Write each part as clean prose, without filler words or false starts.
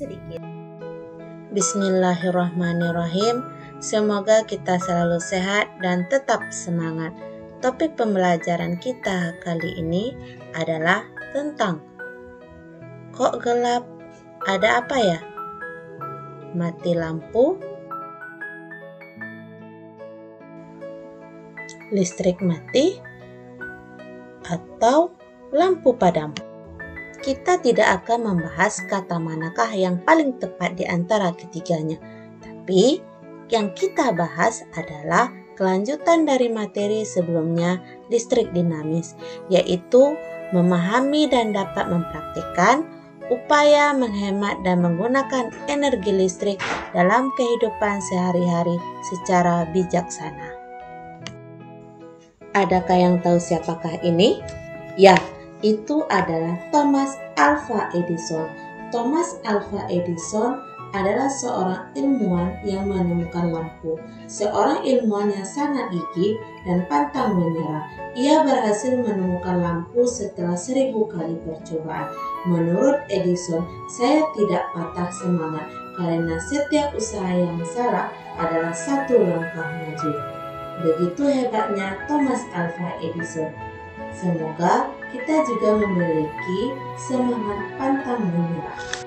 sedikit. Bismillahirrahmanirrahim. Semoga kita selalu sehat dan tetap semangat. Topik pembelajaran kita kali ini adalah tentang kok gelap? Ada apa ya? Mati lampu? Listrik mati? Atau lampu padam? Kita tidak akan membahas kata manakah yang paling tepat di antara ketiganya. Tapi yang kita bahas adalah kelanjutan dari materi sebelumnya listrik dinamis, yaitu memahami dan dapat mempraktikkan upaya menghemat dan menggunakan energi listrik dalam kehidupan sehari-hari secara bijaksana. Adakah yang tahu siapakah ini? Ya, itu adalah Thomas Alva Edison. Thomas Alva Edison adalah seorang ilmuwan yang menemukan lampu. Seorang ilmuwan yang sangat gigih dan pantang menyerah. Ia berhasil menemukan lampu setelah 1000 kali percobaan. Menurut Edison, saya tidak patah semangat karena setiap usaha yang salah adalah satu langkah maju. Begitu hebatnya Thomas Alva Edison. Semoga kita juga memiliki semangat pantang menyerah.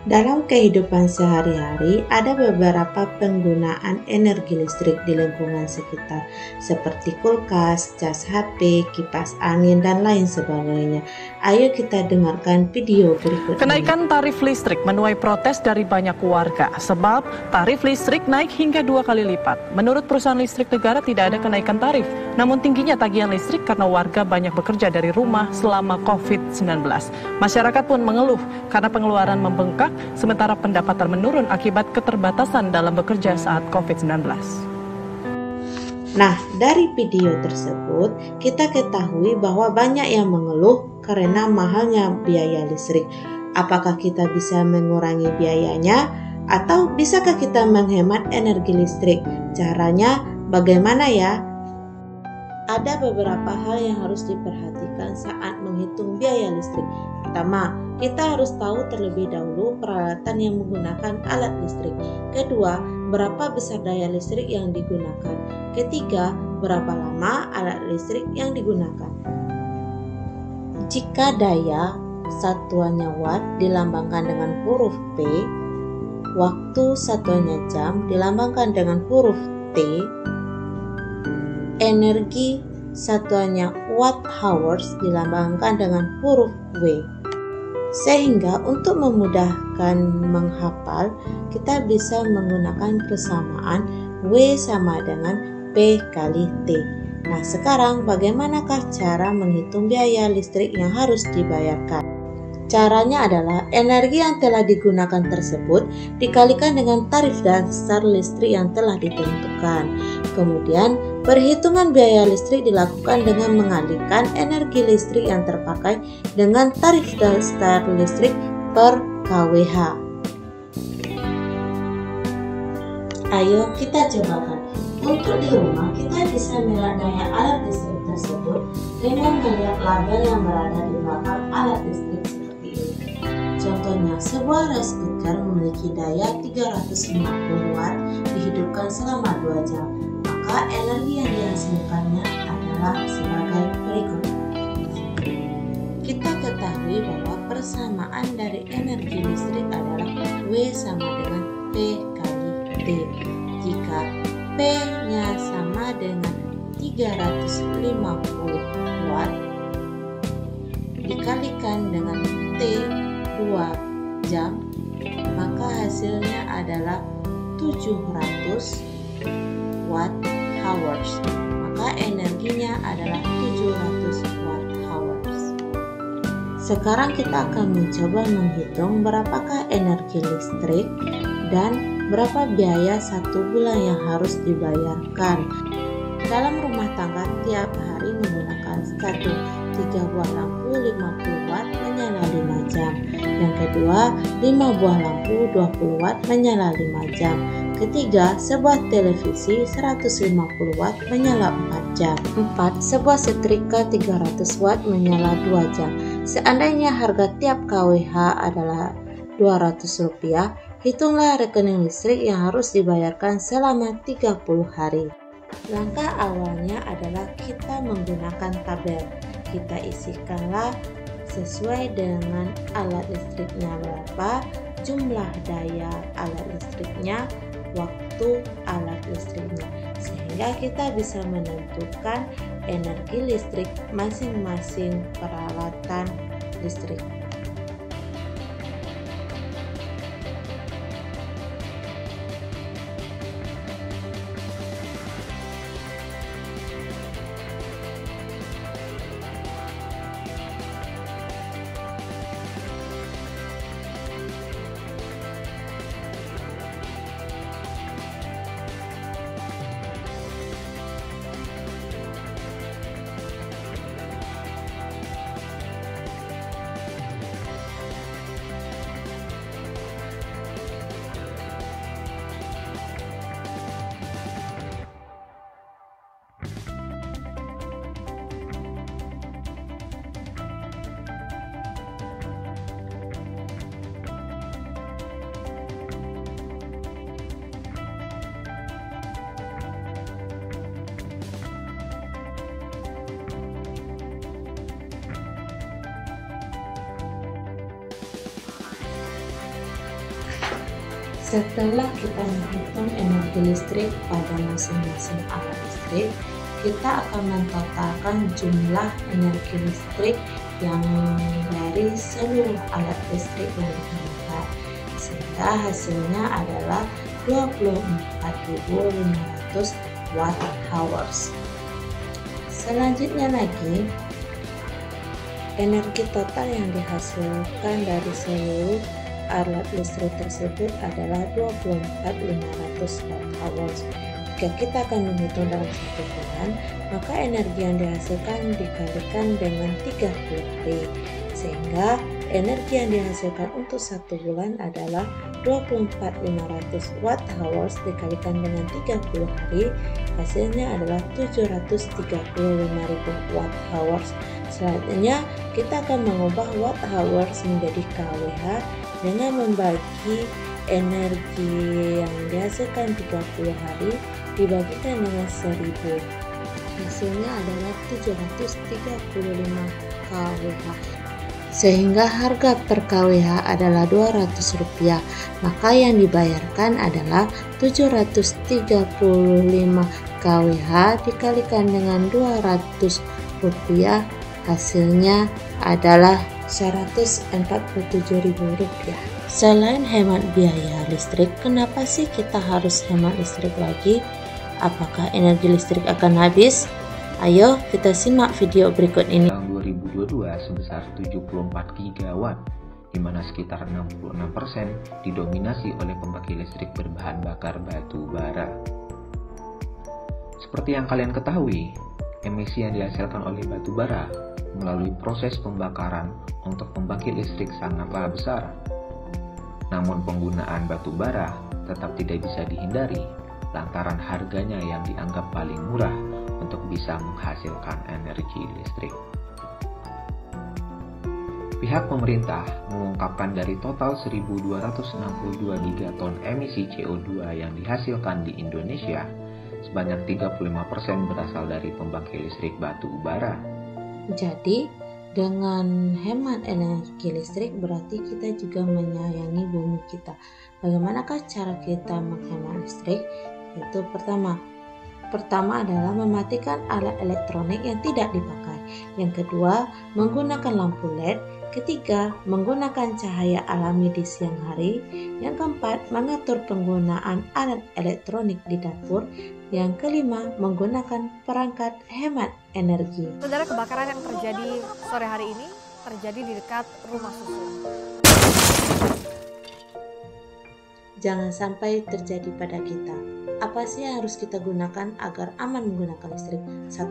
Dalam kehidupan sehari-hari, ada beberapa penggunaan energi listrik di lingkungan sekitar, seperti kulkas, cas HP, kipas angin, dan lain sebagainya. Ayo kita dengarkan video berikut ini. Kenaikan tarif listrik menuai protes dari banyak warga, sebab tarif listrik naik hingga 2 kali lipat. Menurut perusahaan listrik negara tidak ada kenaikan tarif, namun tingginya tagihan listrik karena warga banyak bekerja dari rumah selama COVID-19. Masyarakat pun mengeluh karena pengeluaran membengkak, sementara pendapatan menurun akibat keterbatasan dalam bekerja saat COVID-19. Nah, dari video tersebut kita ketahui bahwa banyak yang mengeluh karena mahalnya biaya listrik. Apakah kita bisa mengurangi biayanya atau bisakah kita menghemat energi listrik? Caranya bagaimana ya? Ada beberapa hal yang harus diperhatikan saat menghitung biaya listrik. Pertama, kita harus tahu terlebih dahulu peralatan yang menggunakan alat listrik. Kedua, berapa besar daya listrik yang digunakan. Ketiga, berapa lama alat listrik yang digunakan. Jika daya satuannya watt dilambangkan dengan huruf P, waktu satuannya jam dilambangkan dengan huruf T, energi satuannya watt hours dilambangkan dengan huruf W. Sehingga untuk memudahkan menghafal, kita bisa menggunakan persamaan W sama dengan P kali T. Nah, sekarang bagaimanakah cara menghitung biaya listrik yang harus dibayarkan? Caranya adalah energi yang telah digunakan tersebut dikalikan dengan tarif dasar listrik yang telah ditentukan. Kemudian, perhitungan biaya listrik dilakukan dengan mengalihkan energi listrik yang terpakai dengan tarif dasar listrik per kWh. Ayo kita cobakan. Untuk di rumah, kita bisa melihat daya alat listrik tersebut dengan melihat label yang berada di belakang alat listrik seperti ini. Contohnya, sebuah rice cooker memiliki daya 350 watt dihidupkan selama 2 jam. Maka energi yang dihasilkannya adalah sebagai berikut. Kita ketahui bahwa persamaan dari energi listrik adalah W sama dengan P kali T. Jika P-nya sama dengan 350 watt dikalikan dengan T 2 jam, maka hasilnya adalah 700 watt hours. Maka energinya adalah 700 watt hours. Sekarang kita akan mencoba menghitung berapakah energi listrik dan berapa biaya 1 bulan yang harus dibayarkan. Dalam rumah tangga tiap hari menggunakan 3 buah lampu 50 watt menyala 5 jam. Yang kedua, 5 buah lampu 20 watt menyala 5 jam. Ketiga, sebuah televisi 150 watt menyala 4 jam. 4, sebuah setrika 300 watt menyala 2 jam. Seandainya harga tiap kWh adalah Rp200, hitunglah rekening listrik yang harus dibayarkan selama 30 hari. Langkah awalnya adalah kita menggunakan tabel. Kita isikanlah sesuai dengan alat listriknya berapa, jumlah daya alat listriknya, waktu alat listriknya, sehingga kita bisa menentukan energi listrik masing-masing peralatan listrik. Setelah kita menghitung energi listrik pada masing-masing alat listrik, kita akan mentotalkan jumlah energi listrik yang dari seluruh alat listrik yang digunakan, sehingga hasilnya adalah 24.500 watt hours. Selanjutnya lagi, energi total yang dihasilkan dari seluruh alat listrik tersebut adalah 24.500 watt hours. Jika kita akan menghitung dalam 1 bulan, maka energi yang dihasilkan dikalikan dengan 30 hari, sehingga energi yang dihasilkan untuk 1 bulan adalah 24.500 watt hours dikalikan dengan 30 hari, hasilnya adalah 735.000 watt hours. Selanjutnya, kita akan mengubah watt hours menjadi kWh dengan membagi energi yang dihasilkan 30 hari dibagikan dengan 1000. Hasilnya adalah 735 kWh. Sehingga harga per kWh adalah Rp200. Maka yang dibayarkan adalah 735 kWh dikalikan dengan Rp200. Hasilnya adalah Rp147.000. Selain hemat biaya listrik, kenapa sih kita harus hemat listrik lagi? Apakah energi listrik akan habis? Ayo kita simak video berikut ini. Tahun 2022 sebesar 74 gigawatt, di mana sekitar 66% didominasi oleh pembangkit listrik berbahan bakar batu bara. Seperti yang kalian ketahui, emisi yang dihasilkan oleh batu bara melalui proses pembakaran untuk pembangkit listrik sangatlah besar. Namun penggunaan batu bara tetap tidak bisa dihindari lantaran harganya yang dianggap paling murah untuk bisa menghasilkan energi listrik. Pihak pemerintah mengungkapkan dari total 1.262 gigaton emisi CO2 yang dihasilkan di Indonesia, sebanyak 35% berasal dari pembangkit listrik batu bara. Jadi, dengan hemat energi listrik berarti kita juga menyayangi bumi kita. Bagaimanakah cara kita menghemat listrik? Itu pertama adalah mematikan alat elektronik yang tidak dipakai. Yang kedua, menggunakan lampu LED. Ketiga, menggunakan cahaya alami di siang hari. Yang keempat, mengatur penggunaan alat elektronik di dapur. Yang kelima, menggunakan perangkat hemat energi. Saudara, kebakaran yang terjadi sore hari ini terjadi di dekat rumah susun. Jangan sampai terjadi pada kita. Apa sih yang harus kita gunakan agar aman menggunakan listrik? 1.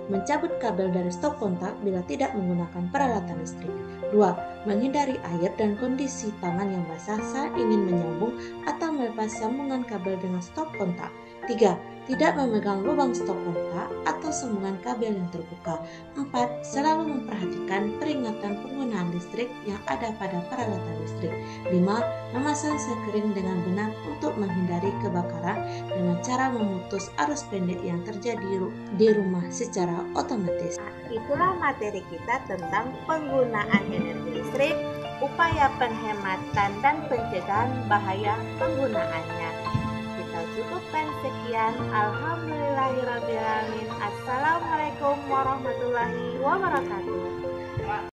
Mencabut kabel dari stop kontak bila tidak menggunakan peralatan listrik. 2. menghindari air dan kondisi tangan yang basah saat ingin menyambung atau melepas sambungan kabel dengan stop kontak. 3. Tidak memegang lubang stop kontak atau sambungan kabel yang terbuka. 4. Selalu memperhatikan peringatan penggunaan listrik yang ada pada peralatan listrik. 5. Memasang sekring dengan benar untuk menghindari kebakaran dengan cara memutus arus pendek yang terjadi di rumah secara otomatis. Itulah materi kita tentang penggunaan energi listrik, upaya penghematan dan pencegahan bahaya penggunaannya. Kita cukupkan sekian. Alhamdulillahirrabbilalamin. Assalamualaikum warahmatullahi wabarakatuh.